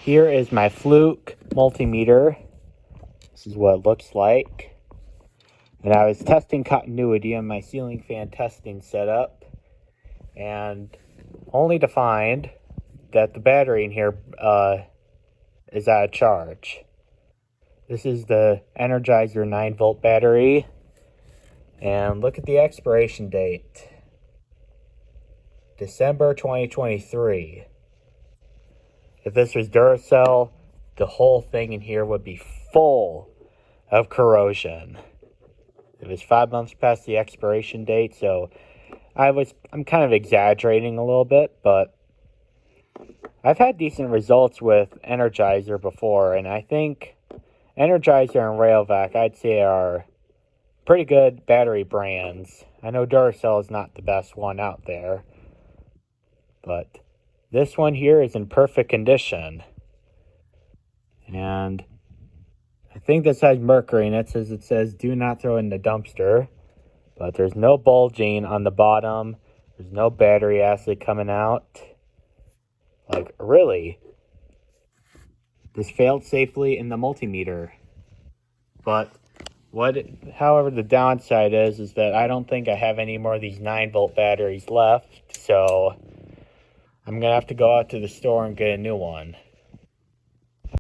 Here is my Fluke multimeter. This is what it looks like. And I was testing continuity on my ceiling fan testing setup, and only to find that the battery in here is out of charge. This is the Energizer 9-volt battery, and look at the expiration date. December 2023. If this was Duracell, the whole thing in here would be full of corrosion. It was 5 months past the expiration date, so I'm kind of exaggerating a little bit, but I've had decent results with Energizer before, and I think Energizer and Rayovac, I'd say, are pretty good battery brands. I know Duracell is not the best one out there, but this one here is in perfect condition. And I think this has mercury in it, it says do not throw in the dumpster. But there's no bulging on the bottom. There's no battery acid coming out. Like, really? This failed safely in the multimeter. But however, the downside is that I don't think I have any more of these 9-volt batteries left. So I'm going to have to go out to the store and get a new one.